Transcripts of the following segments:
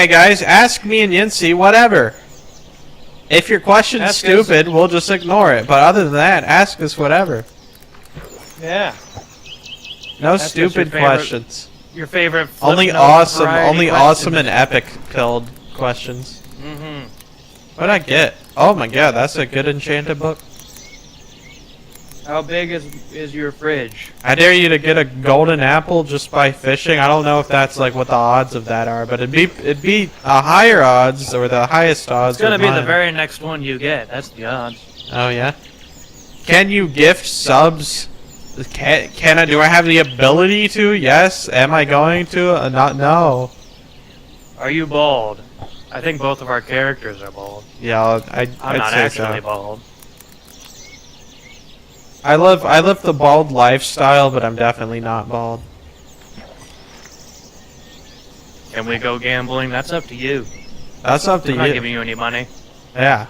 okay, guys, ask me and Yancy whatever. If your question's stupid, we'll just ignore it. But other than that, ask us whatever. Yeah. No stupid questions. Your favorite only awesome and epic filled questions. Mm-hmm. What'd I get? Oh my god, that's a good enchanted book. How big is your fridge? I dare you to get a golden apple just by fishing. I don't know if that's like what the odds of that are, but it'd be a higher odds or the highest odds. It's gonna be the very next one you get. That's the odds. Oh yeah. Can you gift subs? Can I? Do I have the ability to? Yes. Am I going to? Not. No. Are you bald? I think both of our characters are bald. Yeah, I'm not actually bald. I live the bald lifestyle, but I'm definitely not bald. Can we go gambling? That's up to you. That's up to you. I'm not giving you any money. Yeah.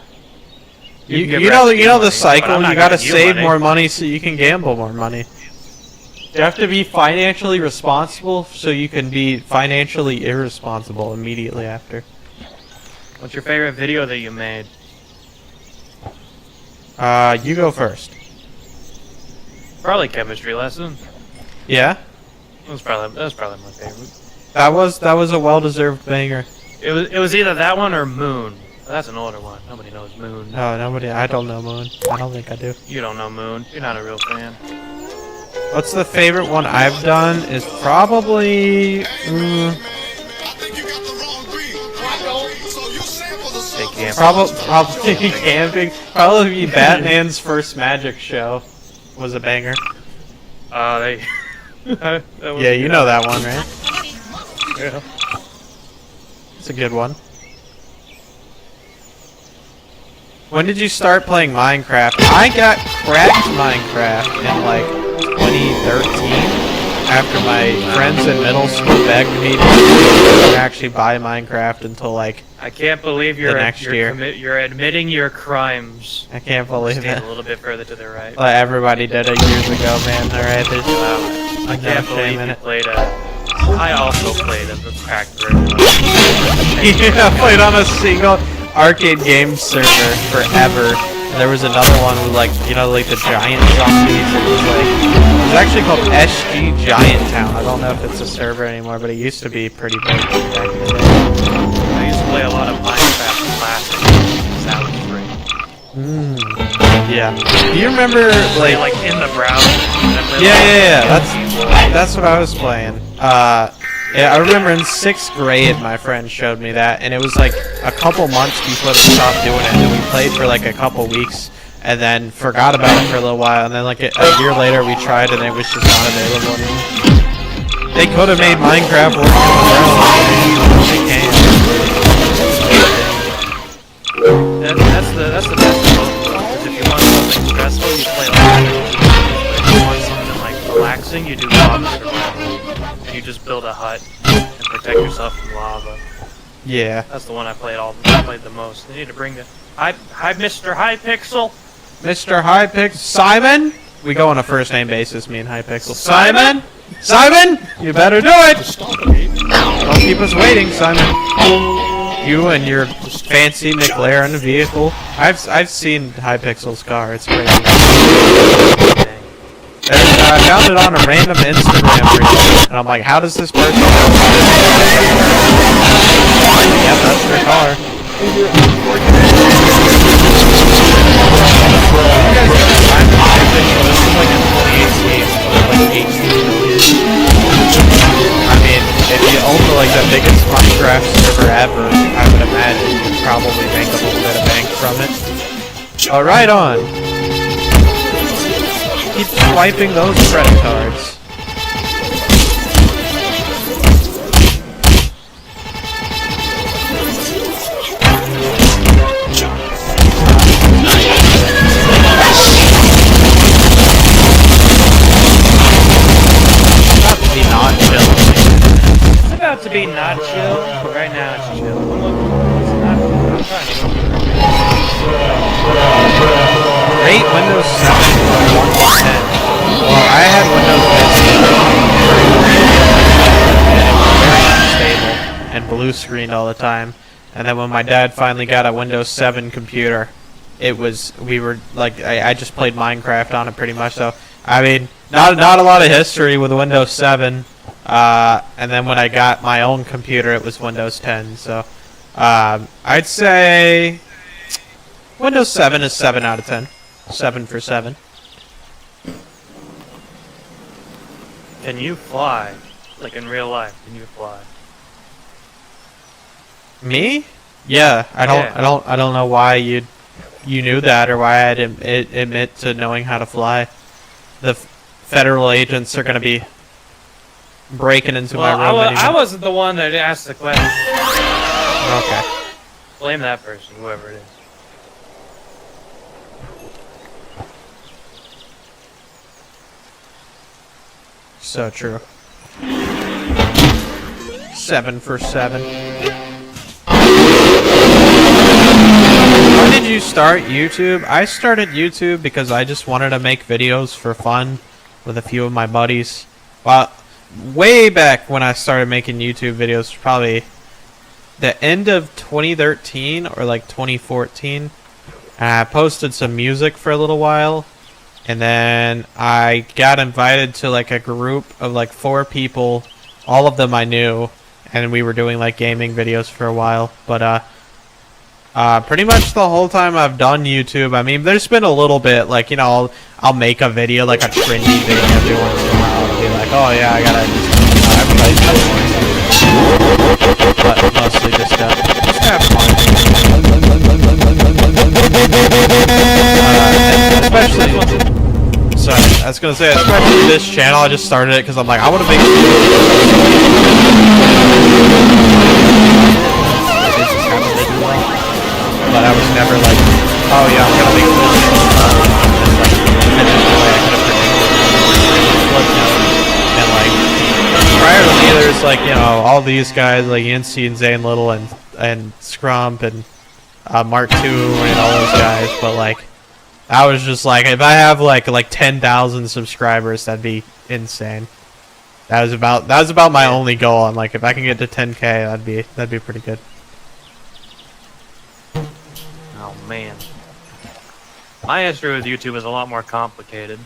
You know the cycle. You gotta save more money so you can gamble more money. You have to be financially responsible so you can be financially irresponsible immediately after. What's your favorite video that you made? You go first. Probably chemistry lesson. Yeah? That was probably my favorite. That was a well-deserved banger. It was either that one or Moon. That's an older one. Nobody knows Moon. No, nobody. I don't know Moon. I don't think I do. You don't know Moon. You're not a real fan. What's the favorite one I've done? Is probably. Probably camping. Probably Batman's first magic show was a banger. Yeah, you know that one, right? Yeah. It's a good one. When did you start playing Minecraft? I got cracked Minecraft in like 2013 after my friends in middle school begged me to actually buy Minecraft until like I can't believe you're admitting your crimes. I can't believe it. A little bit further to the right. Like everybody did it years ago, man. Alright, I can't believe you played I also played a cracked version. Yeah, I played on a single arcade game server forever. And there was another one with like, like the giant zombies. It was actually called SG Giant Town. I don't know if it's a server anymore, but it used to be pretty big back in the day. I used to play a lot of Minecraft Classic. That was great. Yeah. Do you remember like in the browser? Yeah. That's what I was playing. Yeah, I remember in 6th grade my friend showed me that, and it was like a couple months before they stopped doing it, and we played for like a couple weeks, and then forgot about it for a little while, and then like a year later we tried and it was just not available anymore. They could have made Minecraft work on their own. They can't. That's the best of both worlds, because if you want something stressful, you play like if you want something like relaxing, you do lava survival. You just build a hut and protect yourself from lava. Yeah. That's the one I played the most. They need to bring the Hi Mr. Hypixel. Mr. Hypixel. Simon? We go on a first name basis, me and Hypixel. Simon? Simon? You better do it! Don't keep us waiting, Simon. You and your fancy McLaren vehicle. I've seen Hypixel's car, it's crazy. I found it on a random Instagram reel, and I'm like, how does this person know? Yep, that's their car. I mean, if you own like the biggest Minecraft server ever, I would imagine you'd probably make a little bit of bank from it. Alright on. Keep swiping those credit cards. It's about to be not chill. Right now it's chill. I'm trying to Rate Windows 7 from 1 to 10. Well, I had Windows 10 and it was very unstable and had blue screened all the time. And then when my dad finally got a Windows 7 computer, I just played Minecraft on it pretty much. So I mean, not a lot of history with Windows 7. And then when I got my own computer, it was Windows 10. So I'd say Windows 7 is 7 out of 10. 7 for 7. Can you fly? Like in real life, can you fly? Me? Yeah, I don't know why you knew that or why I'd admit to knowing how to fly. The federal agents are going to be breaking into my room. I wasn't the one that asked the question. Okay. Blame that person, whoever it is. So true. 7 for 7. When did you start YouTube? I started YouTube because I just wanted to make videos for fun with a few of my buddies. Well, way back when I started making YouTube videos, probably the end of 2013 or like 2014. I posted some music for a little while, and then I got invited to like a group of like 4 people, all of them I knew, and we were doing like gaming videos for a while. But pretty much the whole time I've done YouTube, I mean, there's been a little bit like, you know, I'll make a video, like a trendy video every once in a while, and be like, oh yeah, I gotta everybody's doing it. But mostly just have fun. Especially, sorry, I was gonna say, especially this channel, I just started it because I'm like, I want to make. But I was never like, oh yeah, I'm gonna make and like prior to me, there's like, you know, all these guys like Yancy and Zane Little and Scrump and Mark II and all those guys. But like, I was just like, if I have like 10,000 subscribers, that'd be insane. That was about my only goal. I'm like, if I can get to 10K, that'd be pretty good. Oh man, my history with YouTube is a lot more complicated.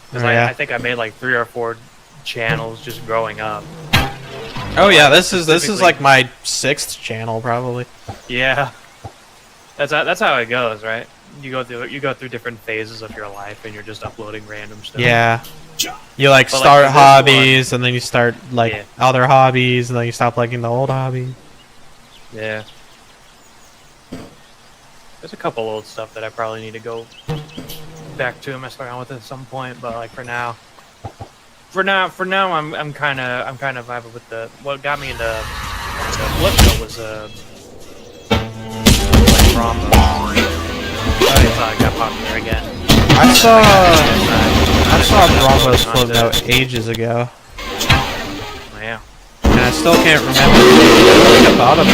Because I think I made like 3 or 4 channels just growing up. Oh yeah, this is like my 6th channel probably. Yeah, that's how it goes, right? You go through different phases of your life, and you're just uploading random stuff. Yeah. You like start hobbies, and then you start like other hobbies, and then you stop liking the old hobby. Yeah. There's a couple old stuff that I probably need to go back to and mess around with at some point, but like for now, I'm kind of vibing with what got me into the Flipnote was like Rombo. I got popular again. I saw Rombo's Flipnote ages ago. Oh, yeah. And I still can't remember what I thought of it.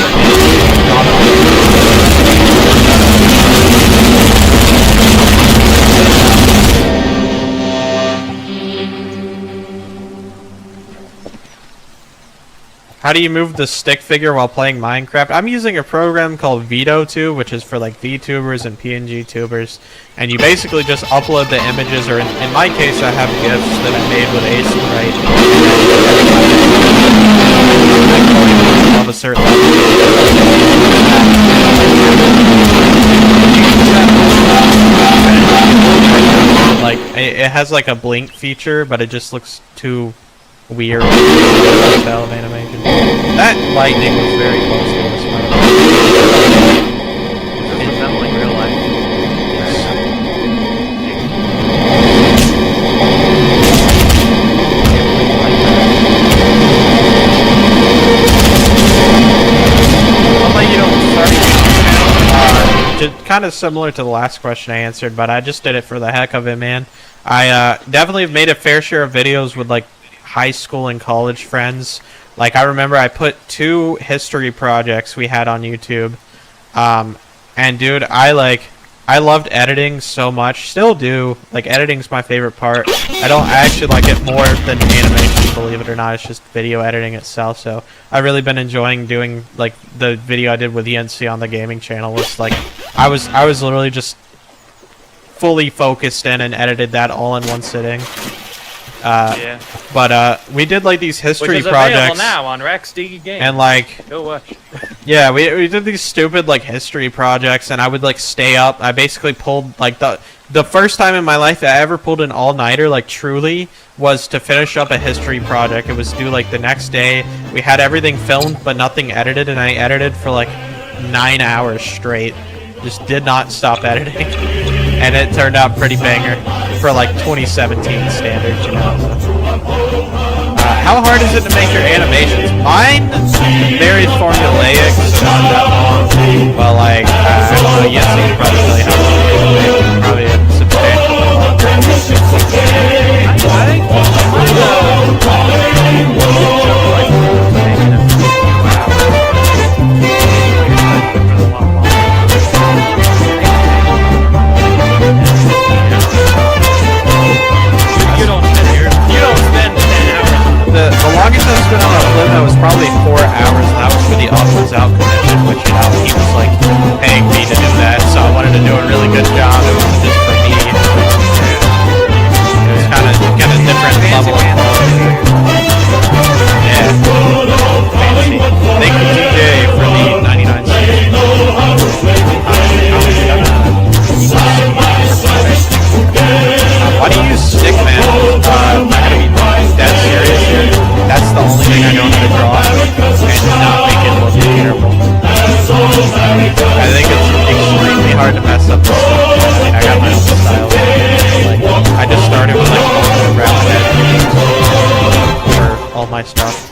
How do you move the stick figure while playing Minecraft? I'm using a program called Veto2, which is for like VTubers and PNG tubers, and you basically just upload the images, or in my case, I have GIFs that I made with Ace and Right. Of a certain like it has like a blink feature, but it just looks too weird style of animation. That lightning was very close to this one. Is that like real life? Just kind of similar to the last question I answered, but I just did it for the heck of it, man. I definitely have made a fair share of videos with like high school and college friends. Like I remember I put 2 history projects we had on YouTube, and dude, I I loved editing so much. Still do. Like, editing's my favorite part. I actually like it more than animation, believe it or not. It's just video editing itself. So I've really been enjoying doing, like, the video I did with ENC on the gaming channel was like, I was literally just fully focused in and edited that all in one sitting. Yeah. But we did like these history Which is projects available now on RaxD Games. and like Go watch. yeah, we did these stupid like history projects, and I would like stay up. I basically pulled like the first time in my life that I ever pulled an all-nighter, like truly, was to finish up a history project. It was due like the next day. We had everything filmed but nothing edited, and I edited for like 9 hours straight. Just did not stop editing. And it turned out pretty banger for like 2017 standards, you know. How hard is it to make your animations? Mine, very formulaic, so not that long. But like, I don't know, yes, you can probably tell you how long it takes. Probably a substantial longer. The longest I've spent on a Flipnote was probably 4 hours, and that was for the upwards out convention, which, you know, he was like paying me to do that, so I wanted to do a really good job. It was just for me. It was kind of different level of quality. Yeah. Fancy. Thank you, DJ, for the 99 cents. Why do you use Stickman? I'm gonna be dead serious here. That's the only thing I know how to draw, and not make it look terrible. I think it's extremely hard to mess up this stuff. I mean, I got my own style. Like, I just started with like a round head for all my stuff.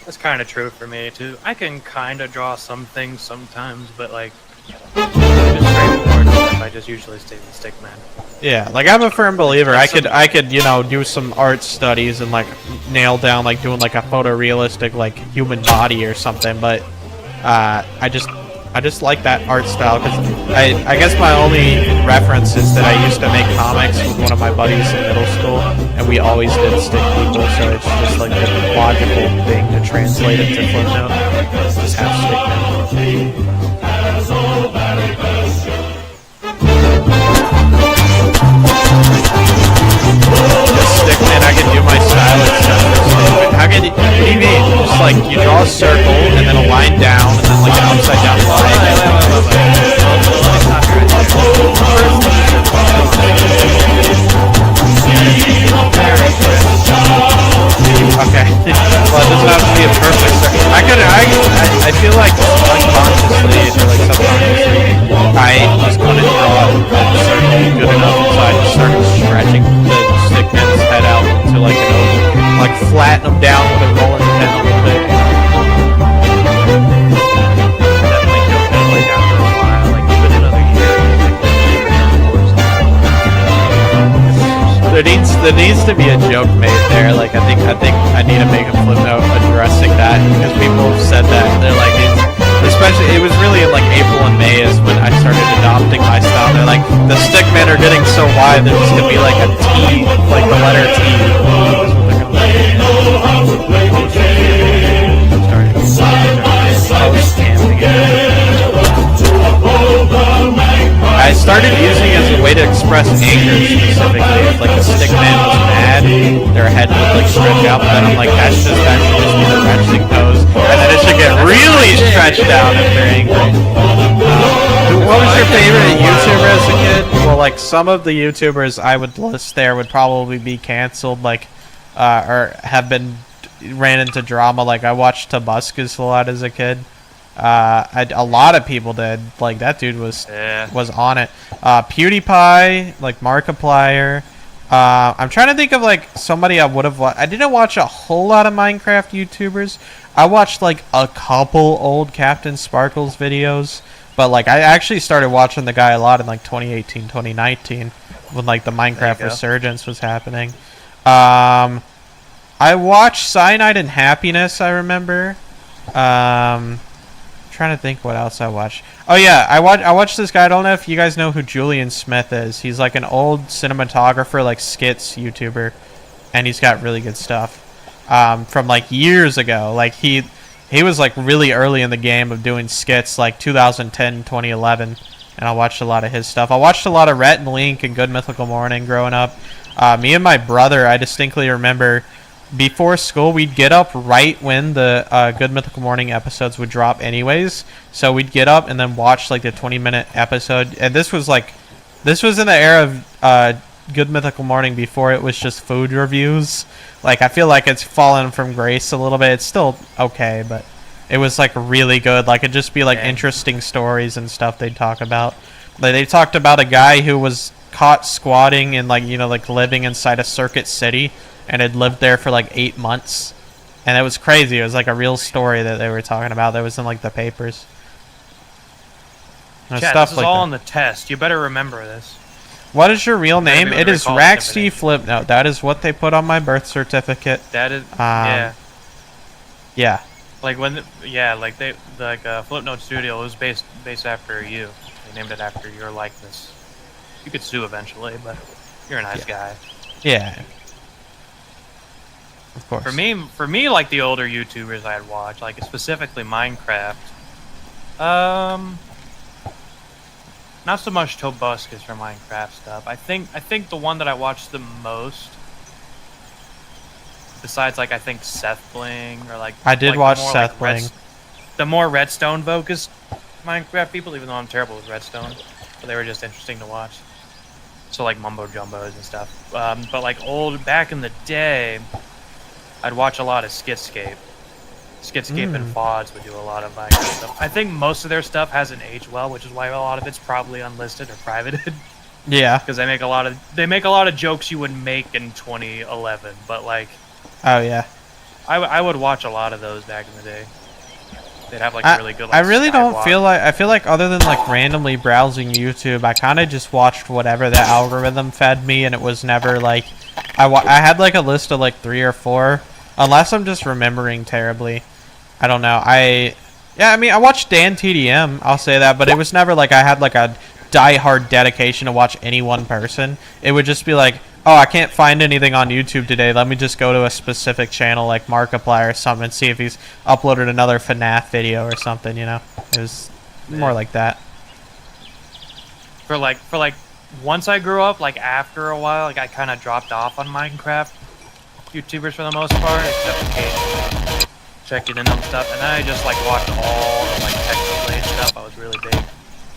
That's kind of true for me too. I can kind of draw some things sometimes, but like just straightforward stuff, I just usually stay with Stickman. Yeah, like I'm a firm believer. I could, you know, do some art studies and like nail down like doing like a photorealistic like human body or something, but I just like that art style because I guess my only reference is that I used to make comics with one of my buddies in middle school, and we always did stick people, so it's just like a logical thing to translate it to Flipnote. Just have Stickman. Stickman, I can do my style itself. How can you, what do you mean? Just like you draw a circle and then a line down and then like an upside down line. Okay. Well, it doesn't have to be a perfect circle. I feel like unconsciously or like subconsciously, I was going to draw a circle good enough, so I just started stretching the Stickman's head out into like an oval, like flatten him down with a rolling pen a little bit. Definitely feel good like after a while, like even another year. There needs to be a joke made there. Like I think I need to make a Flipnote addressing that because people have said that. They're like, especially it was really in like April and May is when I started adopting my style. They're like, the Stickmen are getting so wide there's just gonna be like a T, like the letter T. I started using it as a way to express anger specifically. If like a Stickman was mad, their head would like stretch out, but then I'm like, that should just be the retching pose, and then it should get really stretched out if they're angry. What was your favorite YouTuber as a kid? Well, like some of the YouTubers I would list there would probably be canceled, like, or have been ran into drama. Like I watched Tobuscus a lot as a kid. A lot of people did. Like that dude was on it. PewDiePie, like Markiplier. I'm trying to think of like somebody I would have. I didn't watch a whole lot of Minecraft YouTubers. I watched like a couple old Captain Sparkles videos, but like I actually started watching the guy a lot in like 2018, 2019 when like the Minecraft resurgence was happening. I watched Cyanide and Happiness. I remember. trying to think what else I watched. Oh yeah, I watched this guy. I don't know if you guys know who Julian Smith is. He's like an old cinematographer, like skits YouTuber, and he's got really good stuff from like years ago. Like he was like really early in the game of doing skits, like 2010, 2011, and I watched a lot of his stuff. I watched a lot of Rhett and Link and Good Mythical Morning growing up. Me and my brother, I distinctly remember, before school, we'd get up right when the Good Mythical Morning episodes would drop anyways. So we'd get up and then watch like the 20-minute episode. And this was in the era of Good Mythical Morning before it was just food reviews. Like, I feel like it's fallen from grace a little bit. It's still okay, but it was like really good. Like, it'd just be like interesting stories and stuff they'd talk about. Like, they talked about a guy who was caught squatting and like, you know, like living inside a Circuit City, and had lived there for like 8 months, and it was crazy. It was like a real story that they were talking about that was in like the papers. Chat, Stuff this is like all that. on the test. You better remember this. What is your real name? It is recall raxdflipnote. That is what they put on my birth certificate. That is yeah. Yeah. Like when Flipnote Studio was based after you. They named it after your likeness. You could sue eventually, but you're a nice guy. Yeah. Of course. For me, like the older YouTubers I had watched, like specifically Minecraft. Not so much Tobuscus for Minecraft stuff. I think the one that I watched the most, besides like I think Seth Bling or like I did like watch more, Seth like, Bling. the more Redstone focused Minecraft people, even though I'm terrible with Redstone, but they were just interesting to watch. So like Mumbo Jumbos and stuff. But like back in the day, I'd watch a lot of Skitscape. Skitscape and Fods would do a lot of Minecraft stuff. I think most of their stuff hasn't aged well, which is why a lot of it's probably unlisted or privated. Yeah. Because they make a lot of jokes you would make in 2011, but like. Oh yeah. I would watch a lot of those back in the day. They'd have like a really good. Like, I really don't Skywalk. feel like. I feel like other than like randomly browsing YouTube, I kind of just watched whatever the algorithm fed me, and it was never like. I had like a list of like 3 or 4, unless I'm just remembering terribly. I don't know. I watched Dan TDM. I'll say that, but it was never like I had like a die-hard dedication to watch any one person. It would just be like, oh, I can't find anything on YouTube today. Let me just go to a specific channel like Markiplier or something and see if he's uploaded another FNAF video or something, you know? It was more like that. For like once I grew up, like after a while, like I kind of dropped off on Minecraft YouTubers for the most part, except occasionally checking in on stuff, and then I just like watched all the like Technoblade stuff. I was really big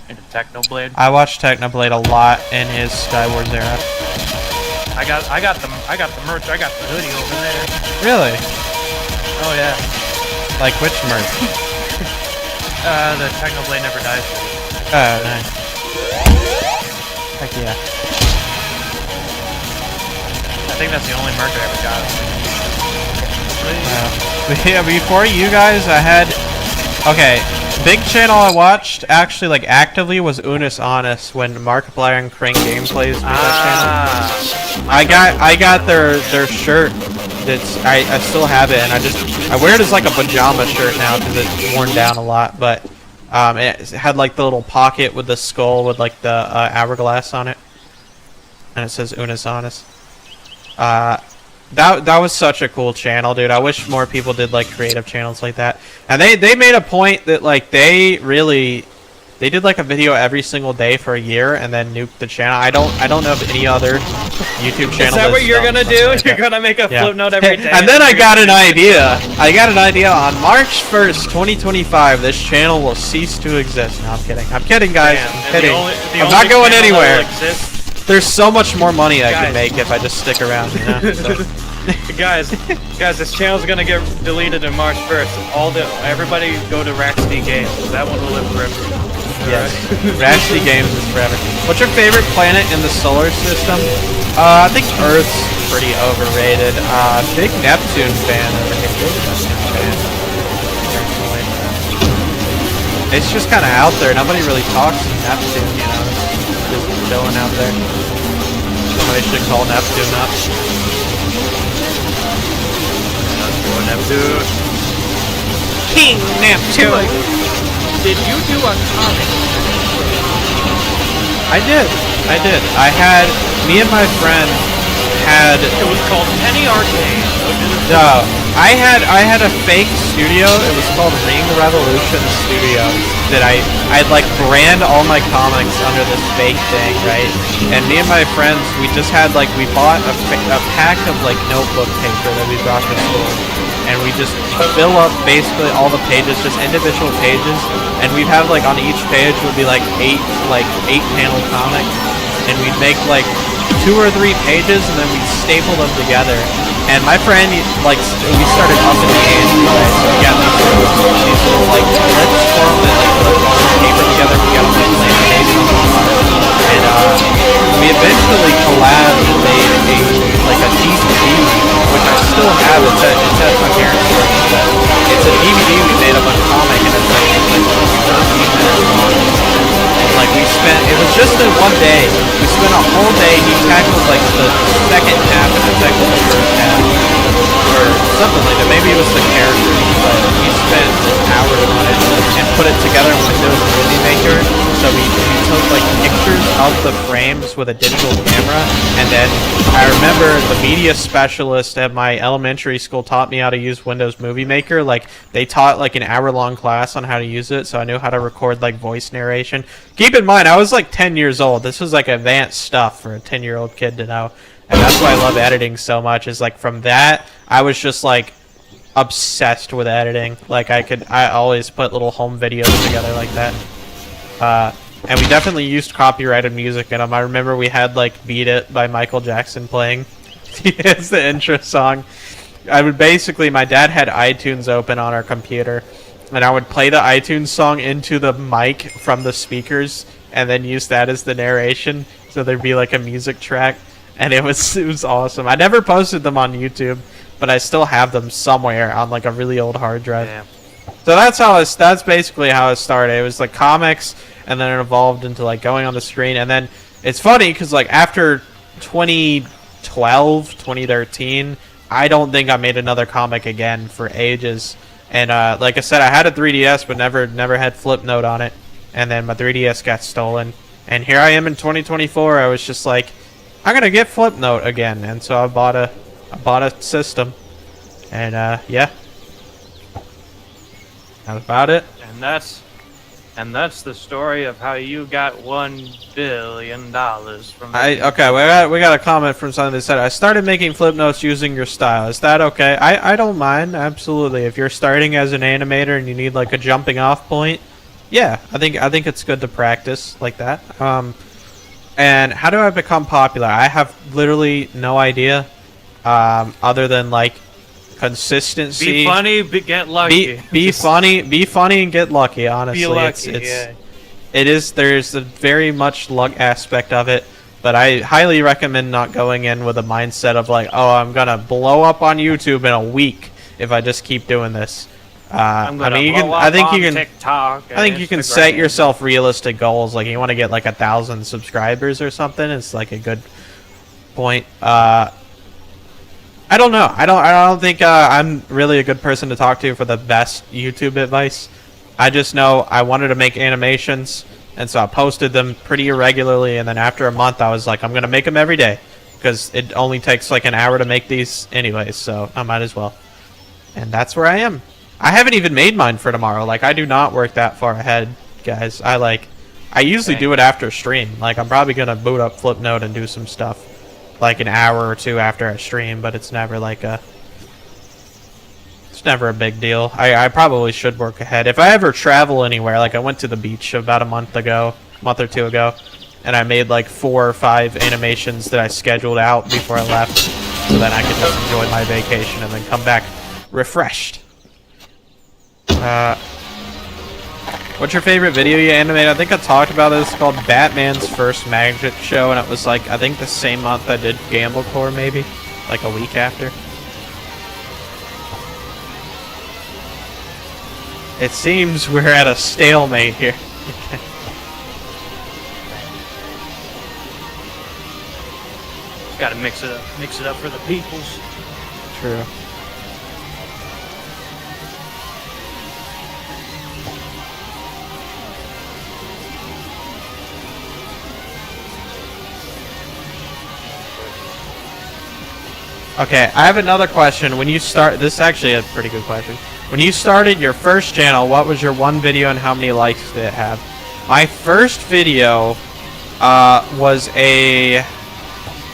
into Technoblade. I watched Technoblade a lot in his Skywars era. I got the merch. I got the hoodie over there. Really? Oh yeah. Like which merch? The Technoblade Never Dies. Oh, nice. Heck yeah. I think that's the only merch I ever got. Yeah, before you guys, I had... Okay, big channel I watched, actually, like, actively was Unis Honest when Markiplier and Crane Gameplays made that channel. I got their shirt. I still have it, and I wear it as, like, a pajama shirt now because it's worn down a lot, but it had, like, the little pocket with the skull with, like, the hourglass on it. And it says Unis Honest. That was such a cool channel, dude. I wish more people did like creative channels like that. And they made a point that like they did like a video every single day for a year and then nuked the channel. I don't know of any other YouTube channel. Is that what you're gonna do? Like you're gonna make a flip note every day. And then I got an idea. On March 1st, 2025, this channel will cease to exist. No, I'm kidding. I'm kidding, guys. I'm kidding. I'm not going anywhere. There's so much more money I can make if I just stick around, you know? So. guys, this channel's gonna get deleted on March 1st. Everybody go to Raxd Games. That one will live forever. Yes, Raxd Games is forever. What's your favorite planet in the solar system? I think Earth's pretty overrated. Big Neptune fan over here. Big Neptune fan. It's just kind of out there. Nobody really talks to Neptune, you know? Just chilling out there. Somebody should call Neptune up. Neptune. King Neptune! did you do a comic? I did. Me and my friend had. It was called Penny Arcade. No, I had a fake studio. It was called Ring Revolution Studio. That I'd like brand all my comics under this fake thing, right? And me and my friends, we just had like we bought a pack of like notebook paper that we brought to school, and we just fill up basically all the pages, just individual pages, and we'd have like on each page would be like eight panel comics, and we'd make like 2 or 3 pages, and then we'd staple them together. And my friend, like, we started up in the ante, right? So we got these little, like, clips for them that, like, put all the paper together. We got them, like, laminated on the car. And, we eventually collabed and made a DVD, which I still have. It's at my parents' room. But it's a DVD we made of a comic, and it's, like 13 minutes long. And, like, it was just in one day. We spent a whole day. He tackled, like, the second half, and I tackled the first half. Or something like that. Maybe it was the characters, but he spent hours on it and put it together in Windows Movie Maker. So we took like pictures of the frames with a digital camera, and then I remember the media specialist at my elementary school taught me how to use Windows Movie Maker. Like they taught like an hour-long class on how to use it, so I knew how to record like voice narration. Keep in mind, I was like 10 years old. This was like advanced stuff for a 10-year-old kid to know. And that's why I love editing so much, is like from that, I was just like obsessed with editing. Like I always put little home videos together like that. And we definitely used copyrighted music in them. I remember we had like Beat It by Michael Jackson playing. It's the intro song. My dad had iTunes open on our computer, and I would play the iTunes song into the mic from the speakers, and then use that as the narration. So there'd be like a music track. And it was awesome. I never posted them on YouTube, but I still have them somewhere on like a really old hard drive. Yeah. So that's basically how it started. It was like comics, and then it evolved into like going on the screen. And then it's funny because like after 2012, 2013, I don't think I made another comic again for ages. And like I said, I had a 3DS, but never had Flipnote on it. And then my 3DS got stolen. And here I am in 2024. I was just like, I'm gonna get Flipnote again, and so I bought a system, and yeah, that's about it. And that's the story of how you got $1 billion from. Okay, we got a comment from someone that said, I started making Flipnotes using your style. Is that okay? I don't mind, absolutely. If you're starting as an animator and you need like a jumping off point, yeah, I think it's good to practice like that. And how do I become popular? I have literally no idea, other than like consistency. Be funny, get lucky. Be funny, and get lucky. Honestly, be lucky. Yeah. It is. There's a very much luck aspect of it, but I highly recommend not going in with a mindset of like, oh, I'm gonna blow up on YouTube in a week if I just keep doing this. I think you can set yourself realistic goals. Like you want to get like 1,000 subscribers or something. It's like a good point. I don't know. I don't think I'm really a good person to talk to for the best YouTube advice. I just know I wanted to make animations, and so I posted them pretty irregularly. And then after a month, I was like, I'm gonna make them every day because it only takes like an hour to make these anyways. So I might as well. And that's where I am. I haven't even made mine for tomorrow. Like, I do not work that far ahead, guys. I usually do it after stream. Like, I'm probably gonna boot up Flipnote and do some stuff, like an hour or two after I stream. But it's never like it's never a big deal. I probably should work ahead. If I ever travel anywhere, like I went to the beach about a month or two ago, and I made like 4 or 5 animations that I scheduled out before I left, so then I could just enjoy my vacation and then come back refreshed. What's your favorite video you animated? I think I talked about this. It's called Batman's First Magic Show, and it was like, I think the same month I did Gamble Core, maybe like a week after. It seems we're at a stalemate here. Gotta mix it up for the peoples. True. Okay, I have another question. When you start, this is actually a pretty good question. When you started your first channel, what was your one video and how many likes did it have? My first video was a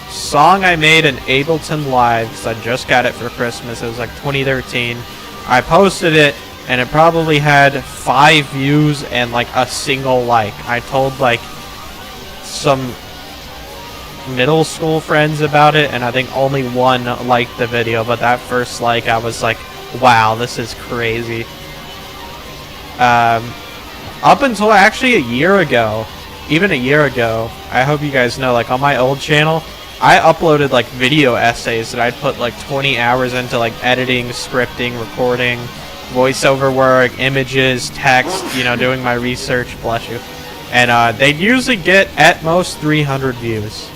song I made in Ableton Live, because I just got it for Christmas. It was like 2013. I posted it, and it probably had 5 views and like a single like. I told like some middle school friends about it, and I think only one liked the video, but that first like, I was like, wow, this is crazy. Up until actually a year ago, even a year ago, I hope you guys know, like on my old channel, I uploaded like video essays that I'd put like 20 hours into, like editing, scripting, recording, voiceover work, images, text, you know, doing my research, bless you. And they'd usually get at most 300 views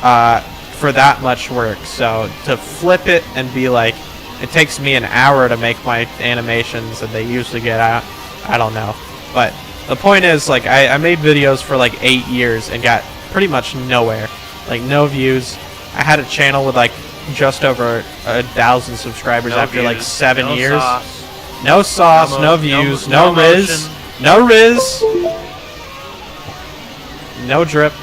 for that much work. So to flip it and be like, it takes me an hour to make my animations, and they usually get out, I don't know. But the point is, like, I made videos for like 8 years and got pretty much nowhere. Like, no views. I had a channel with like just over 1,000 subscribers after like 7 years. No sauce, no views, no Riz, no Riz, no drip.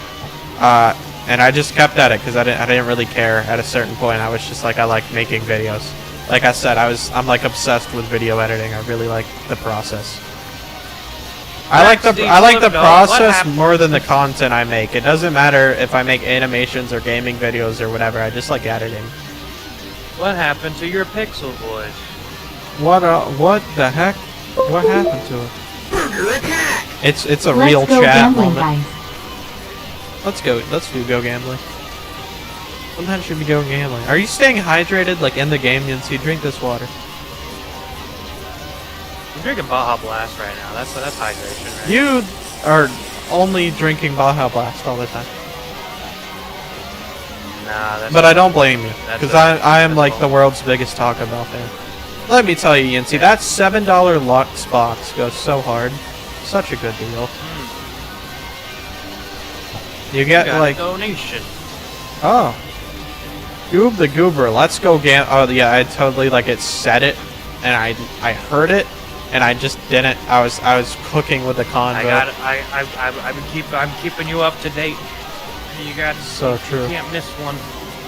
And I just kept at it because I didn't really care. At a certain point, I was just like, I like making videos. Like I said, I'm like obsessed with video editing. I really like the process. I like the process more than the content I make. It doesn't matter if I make animations or gaming videos or whatever. I just like editing. What happened to your pixel voice? What the heck? What happened to it? It's a real chat moment. Guys. Let's do go gambling. Sometimes should be going gambling. Are you staying hydrated like in the game, Yancy? Drink this water. I'm drinking Baja Blast right now. That's hydration, right? You are only drinking Baja Blast all the time. Nah, that's... But I don't blame you, because I am like the world's biggest Taco Bell fan. Let me tell you, Yancy, that $7 Lux box goes so hard. Such a good deal. You get like a donation. Oh. Goob the Goober, let's go oh yeah, I totally like it said it, and I heard it, and I just didn't. I was cooking with the convo. I'm keeping you up to date. You got so true. You can't miss one,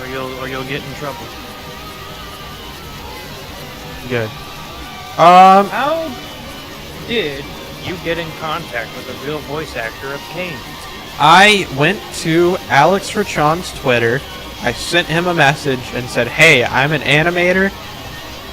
or you'll get in trouble. Good. How did you get in contact with the real voice actor of Kane? I went to Alex Rachon's Twitter. I sent him a message and said, hey, I'm an animator.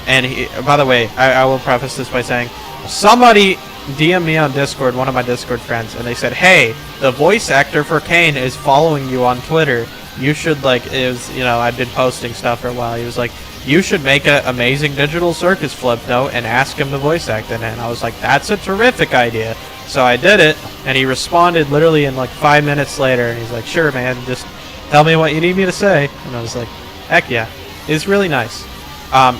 And he, by the way, I will preface this by saying, somebody DM'd me on Discord, one of my Discord friends, and they said, hey, the voice actor for Kane is following you on Twitter. You should, like, it was, you know, I'd been posting stuff for a while. He was like, you should make an amazing digital circus flip note and ask him to voice act in it. And I was like, that's a terrific idea. So I did it, and he responded literally in like 5 minutes later, and he's like, sure, man, just tell me what you need me to say. And I was like, heck yeah. It's really nice. Wow.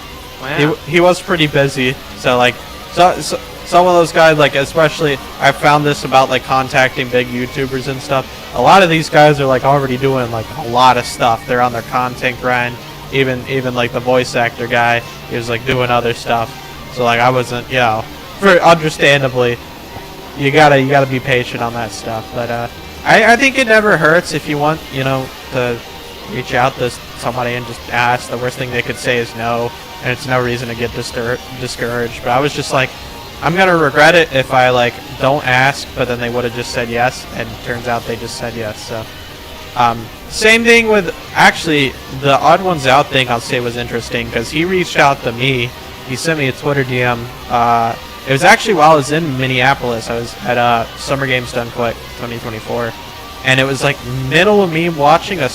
He was pretty busy, so like, so some of those guys, like, especially, I found this about like contacting big YouTubers and stuff. A lot of these guys are like already doing like a lot of stuff. They're on their content grind. Even like the voice actor guy, he was like doing other stuff. So like I wasn't, you know, understandably, you gotta be patient on that stuff. But I think it never hurts if you want, you know, to reach out to somebody and just ask. The worst thing they could say is no, and it's no reason to get discouraged. But I was just like, I'm gonna regret it if I like don't ask, but then they would have just said yes, and it turns out they just said yes. So same thing with, actually, the Odd Ones Out thing I'll say was interesting, because he reached out to me. He sent me a Twitter DM. It was actually while I was in Minneapolis. I was at Summer Games Done Quick 2024, and it was like middle of me watching a